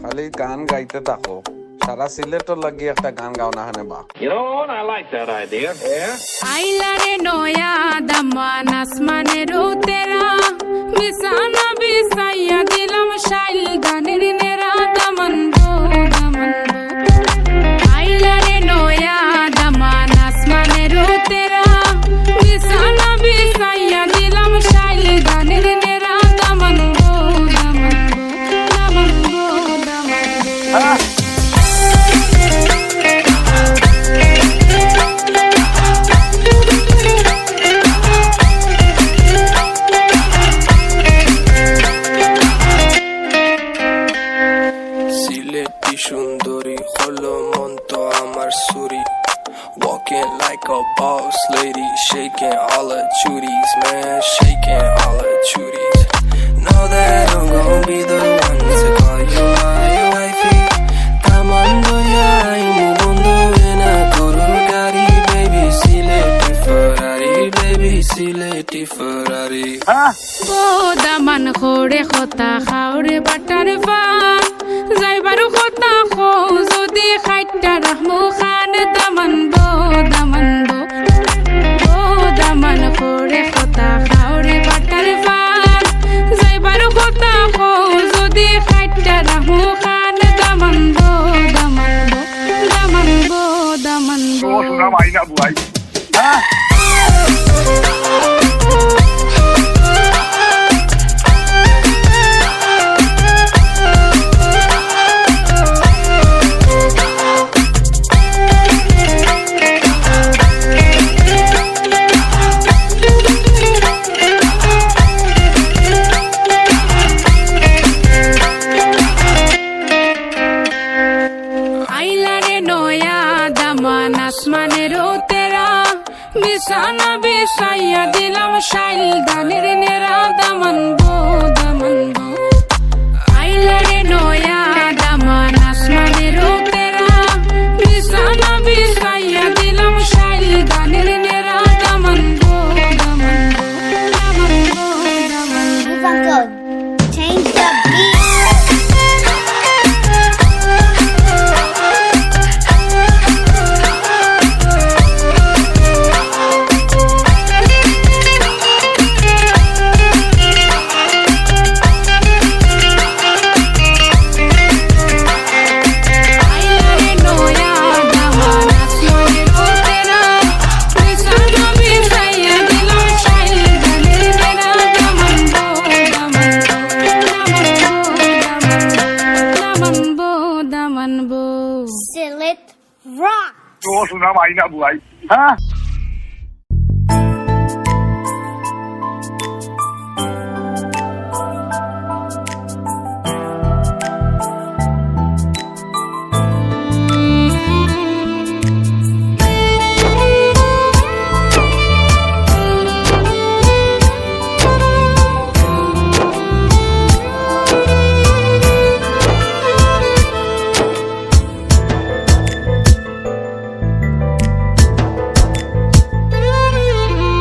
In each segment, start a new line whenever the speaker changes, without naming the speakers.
খালি গান গাইতে থাকো, সারা সিলেটর লাগি একটা গান গাও না হানে বা।
You know what? I like that idea. Yeah.
আইলারে নয়া দামান আসমানের উতেরা বিছানা বিছাইয়া দিলাম শাইল গানের নেরা দামান গো দামান গো। আইলারে নয়া দামান আসমানের উতেরা বিছানা বিছাইয়া দিলাম শাইল গানের নেরা দামান গো দামান গো দামান গো দামান গো।
সুন্দরী হলো মন তো আমার সুরি, walking like a boss lady, shaking all her chuties, man, shaking all her chuties. Know that I'm gon' be the one to call you my wifey. Tamando ya inu mundo ena gurur gari, baby sileti Ferrari, baby sileti Ferrari.
O Daman খোড়ে খতা খাওরে butter পান যাইবারু খতা খো যদি খাইটা রাহমু খান দামান বো দামান বো। ও দামান খোড়ে খতা খাওরে butter পান যাইবারু খতা খো যদি খাইটা রাহমু খান দামান বো দামান বো দামান বো দামান বো।
Sudah main nak buai.
আইলারে নয়া দামান আসমানের উতেরা বিছানা বিছাইয়া দিলাম শাইল গানের নেরা দামান গো দামান গো। আইলারে নয়া দামান আসমানের উতেরা বিছানা বিছাইয়া দিলাম শাইল গানের নেরা দামান গো দামান গো দামান গো দামান গো।
Uncle, change the beat.
আইলারে নয়া দামান আসমানের উতেরা বিছানা বিছাইয়া দিলাম শাইল গানের নেরা দামান গো দামান গো দামান গো দামান গো।
Silit rock.
Sudah main nak buai.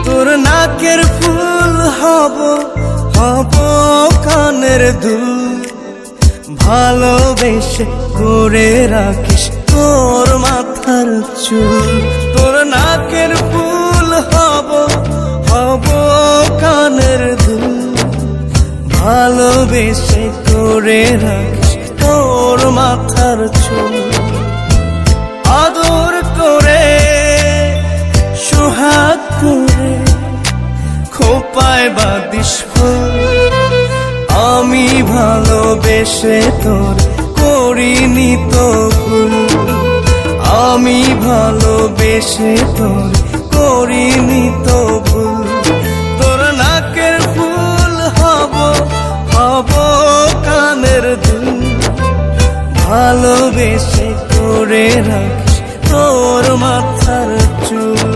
তোর নাকের ফুল হব হব কানের দুল, ভালোবেসে করে রাখিস তোর মাথার চুল। তোর নাকের ফুল হব হব কানের দুল, ভালোবেসে করে রাখিস তোর মাথার চুল। আদর করে সোহাগ করে খোপায় বাদিস ফুল, আমি ভালোবেসে তোর করিনি তো ভুল, আমি ভালোবেসে তোর করিনি তো ভুল। তোর নাকের ফুল হব হব কানের দুল, ভালোবেসে করে রাখিস তোর মাথার চুল।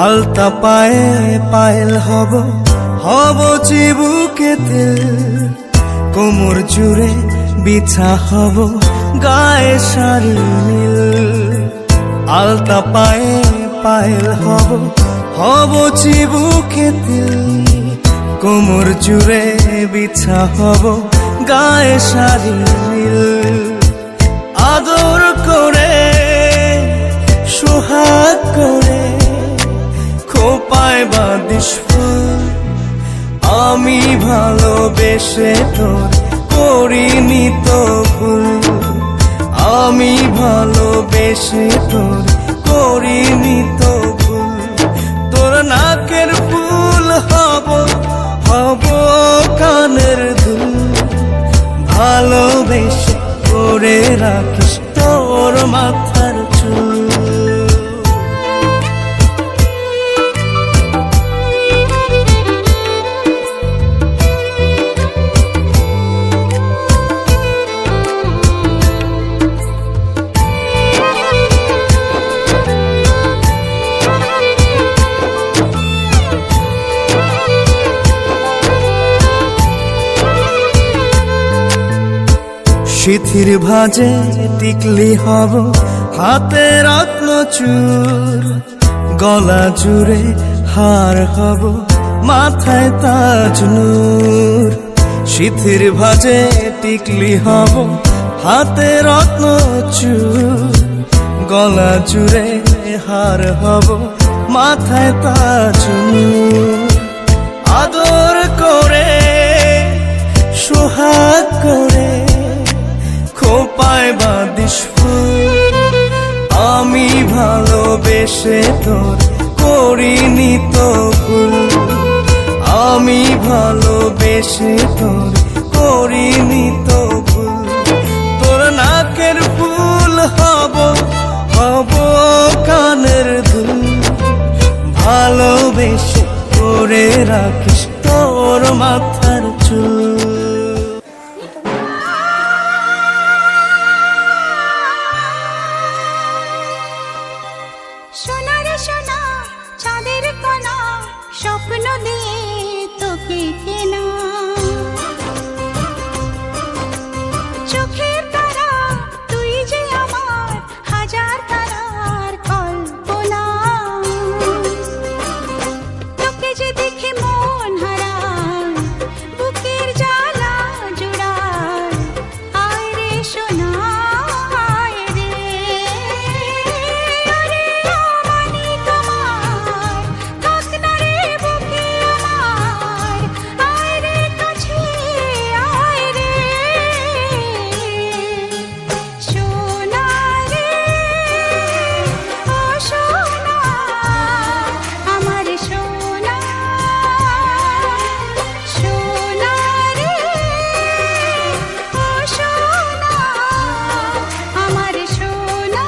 আলতা পায়ে পায়েল হব হব চিবুকে তেল কোমর জুড়ে বিছা হব গায়ে শাড়ি নীল আলতা পায়ে পায়েল হব হব চিবুকে তেল কোমর জুড়ে বিছা হব গায়ে শাড়ি নীল আদর করে সোহাগ করে খোপায় বাঁধিস ফুল আমি ভালোবেসে তোর করিনি তো ভুল আমি ভালোবেসে তোর করিনি তো ভুল তোর নাকের ফুল হব হব কানের দুল ভালোবেসে করে রাখিস তোর মাথার চুল সিথির ভাজে টিকলি হব হাতে রত্ন চূর গলা জুড়ে হার হব মাথায় তাজ নূর সিথির ভাজে টিকলি হব হাতে রত্ন চূর গলা জুড়ে হার হব মাথায় তাজ নূর আদর করে সোহাগ করে খোপায় বাঁধিস ফুল আমি ভালোবেসে তোর করিনি তো ভুল আমি ভালোবেসে তোর করিনি তো ভুল তোর নাকের ফুল হব হব কানের দুল ভালোবেসে করে রাখিস তোর মাথার চুল
চাঁদের কণা স্বপ্ন দিয়ে তোকে কেনা চোখের তারা তুই যে আমার হাজার তারার কল্পনা তোকে যে দেখে মন হারায় বুকের জ্বালা জুড়ায় আয় রে সোনা আয় রে আরে আমানি তোমার থাক না রে বুকে আমার আয় রে কাছে আয় রে সোনা রে ও সোনা আমার সোনা সোনা রে ও সোনা আমার সোনা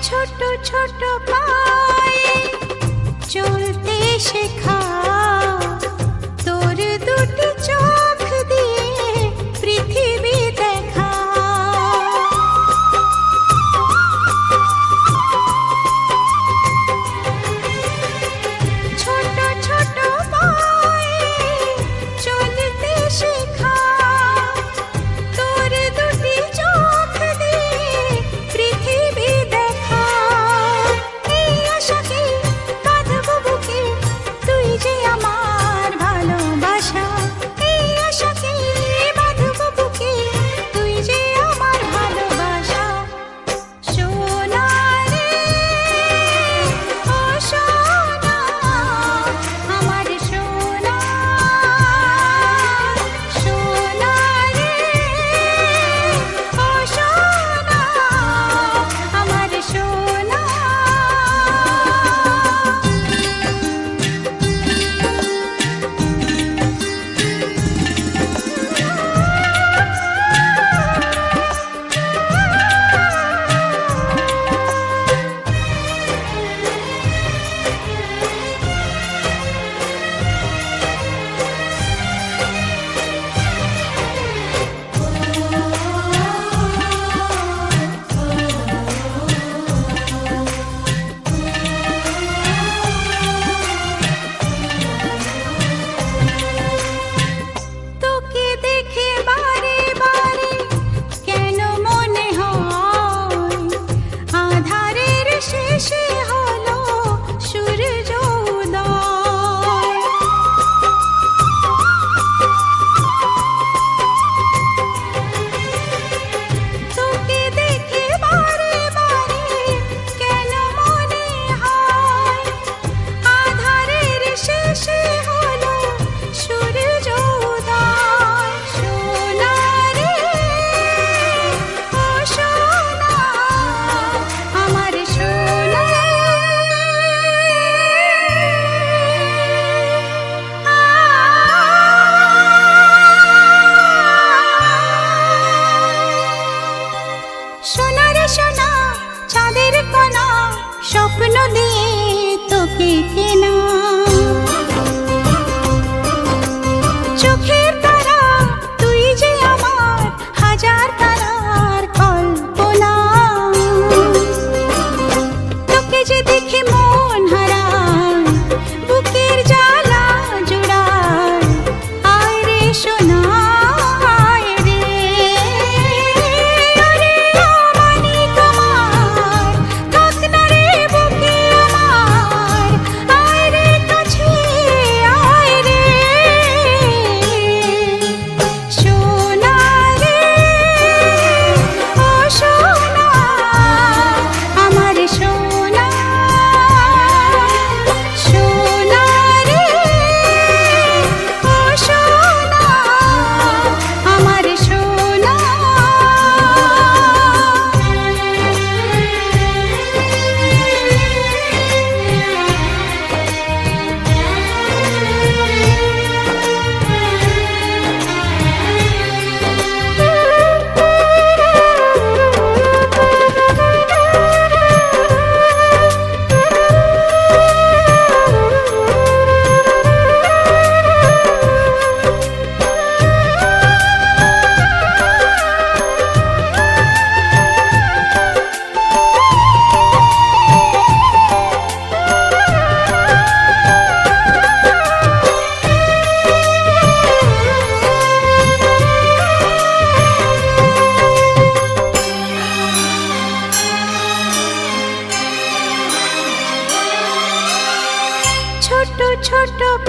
ছোট ছোট পায়ে চলতে শেখা তোর দুটি চোখ দিয়ে পৃথিবী দেখা ছোট ছোট পায়ে চলতে শেখা তোর দুটি চোখ দিয়ে পৃথিবী দেখা এই আশাকে কাঁদবো বুকে তুই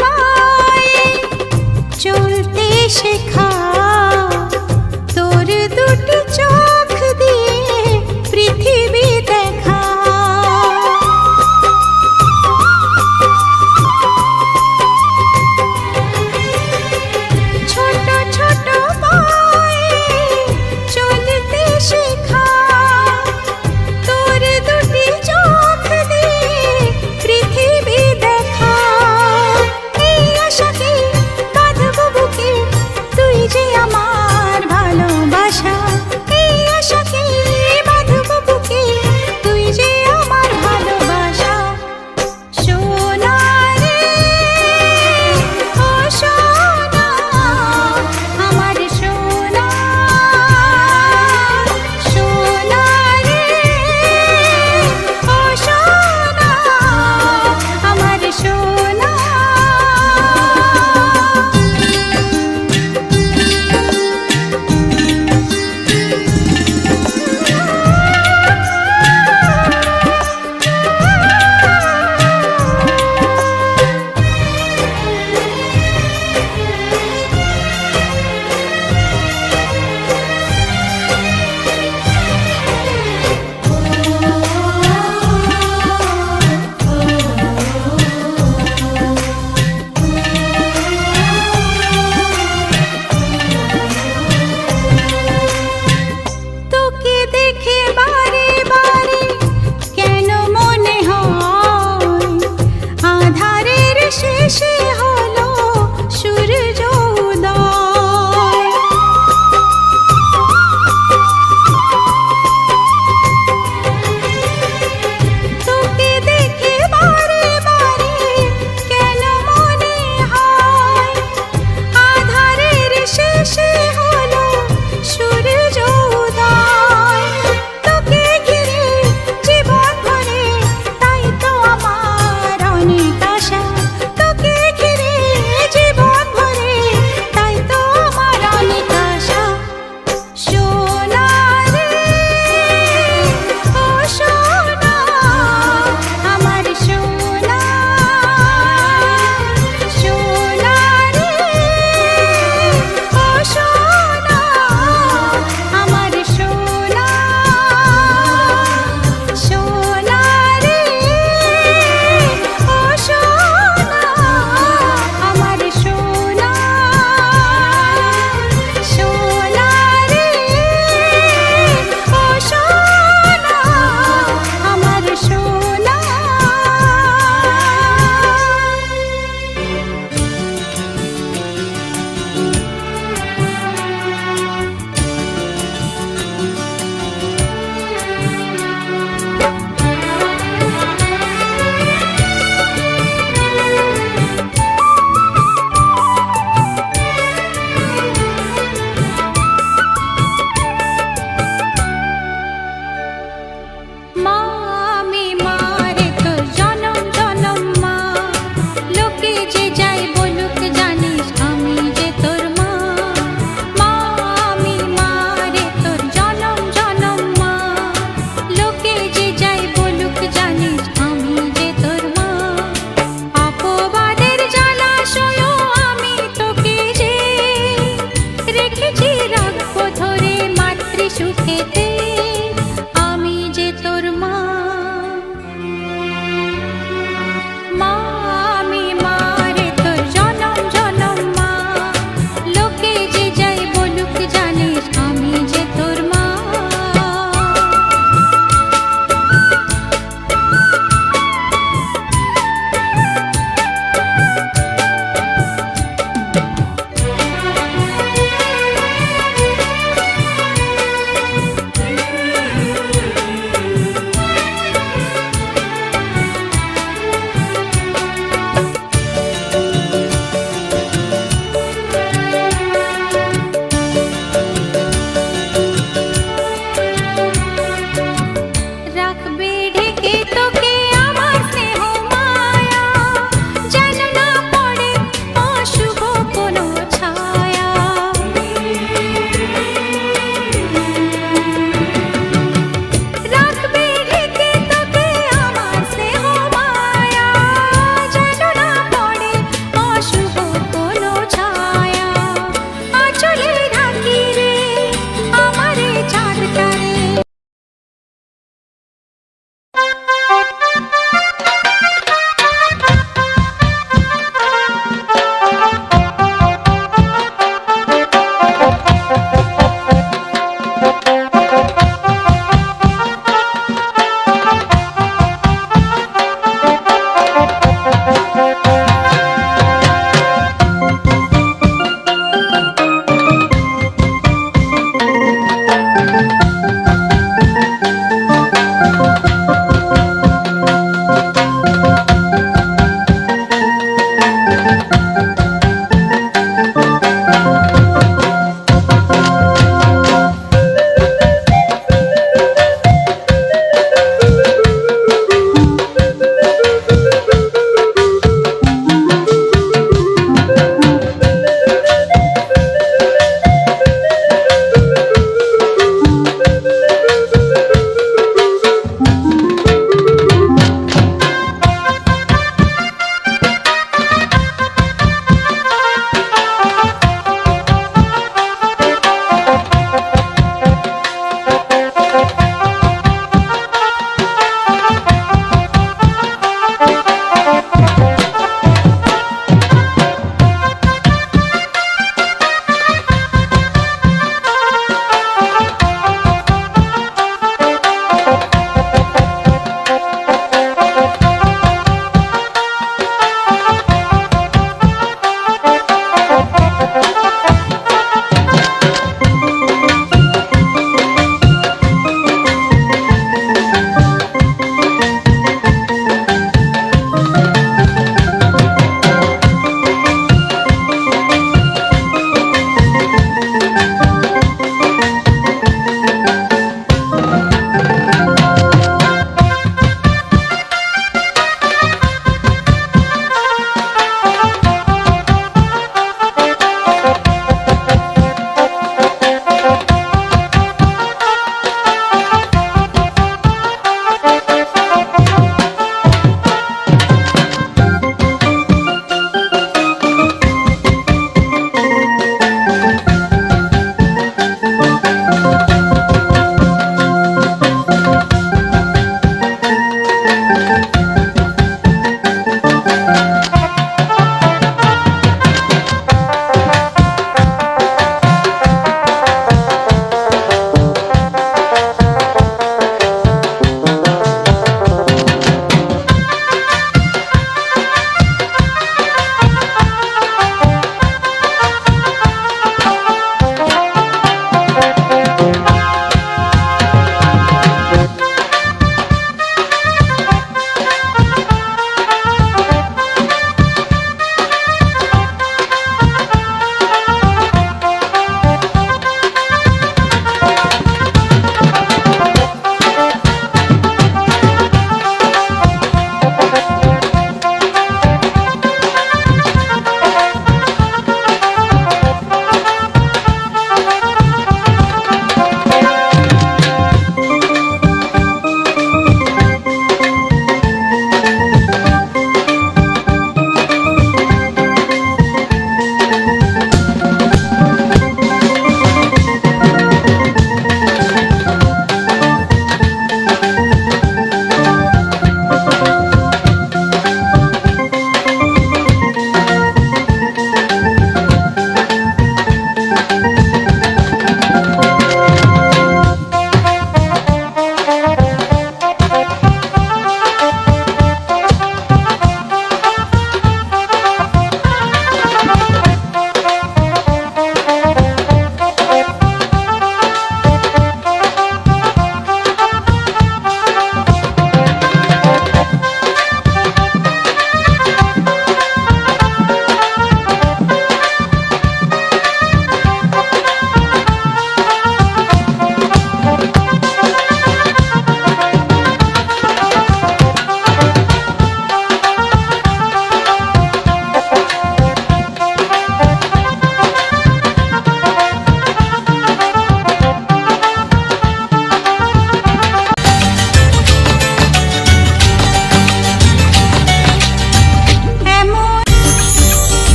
পায়ে চলতে শেখা, তোর দুটি চোখ দিয়ে পৃথিবী দেখা। ছোট ছোট পায়ে চলতে শেখা, তোর দুটি চোখ দিয়ে পৃথিবী দেখা। এই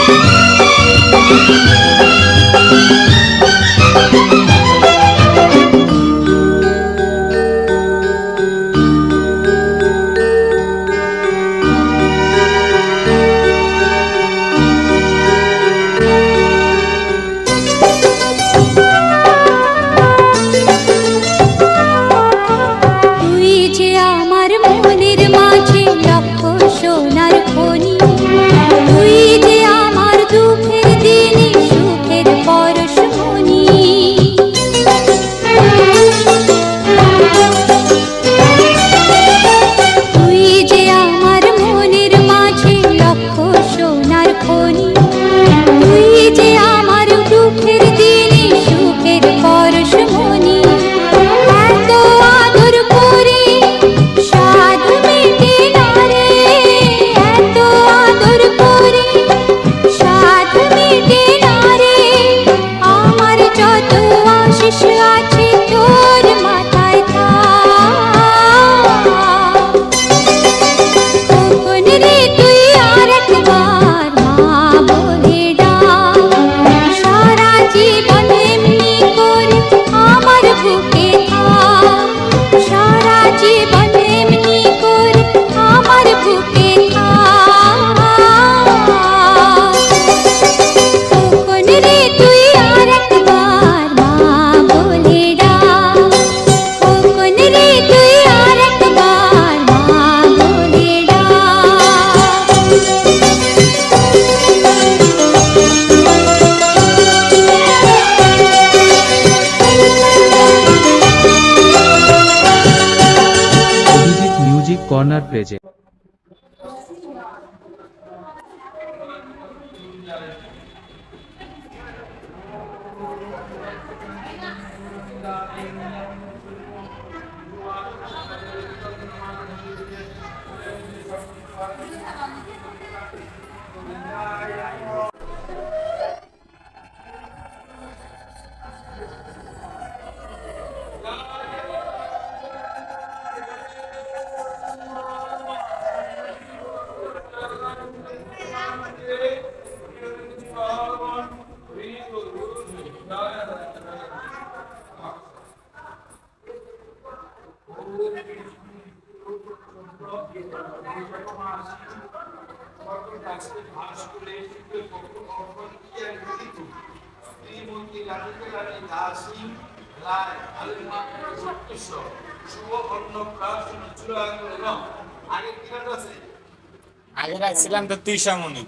তুই যে আমার মনের মাঝে লক্ষ সোনার খনি, তুই যে আমার দুঃখের দিনে সুখের পরশমণি। তুই যে আমার মনের মাঝে লক্ষ সোনার খনি, তুই যে আমার দুঃখের দিনে সুখের পরশমণি। এত আদর করে সাধ মেটে না রে, এত আদর করে সাধ মেটে না রে। আমার যত আশিস আছে তোর মাথায় থাক। কখন রে তুই আর একবার মা বলে ডাক। সারা জীবন এমনি করে আমার বুকে থাক, সারা জীবন এমনি করে আমার বুকে থাক। কখন রে তুই আর একবার মা বলে ডাক। কখন রে তুই আর একবার মা বলে
অভিজিৎ মিউজিক কর্নার পেজে
আগে রাখছিলাম তো তৃষামণি।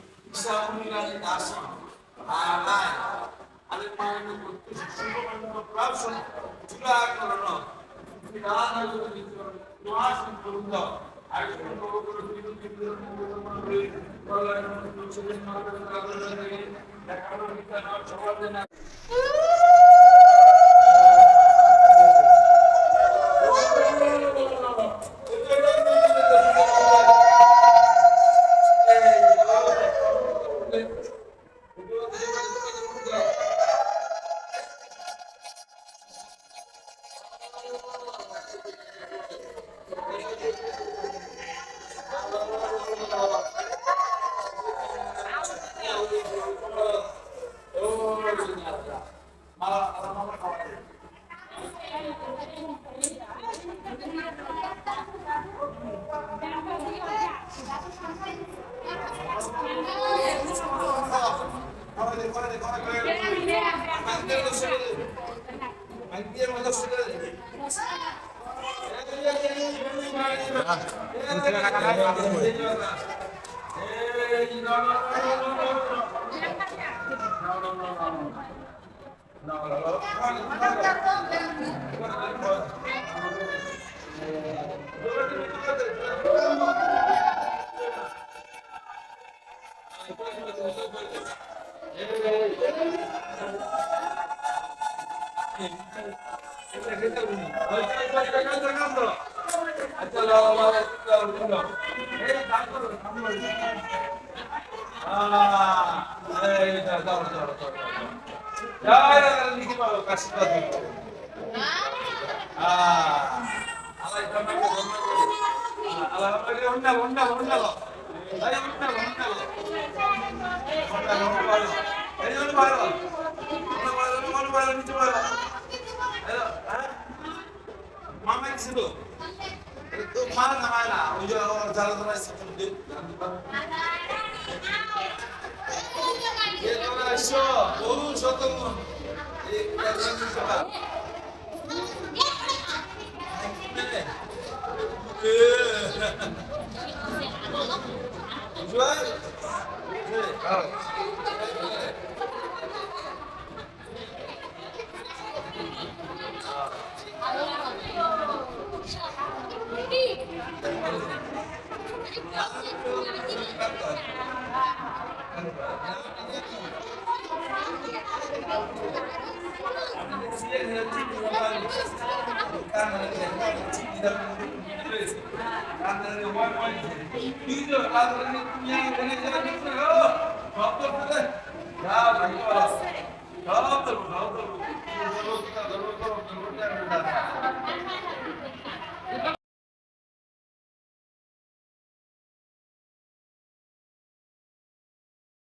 Alhamdulillah,
মামা কিছু তো মার না হয় না ওই যে যারা যারা এসো বহু শতম সব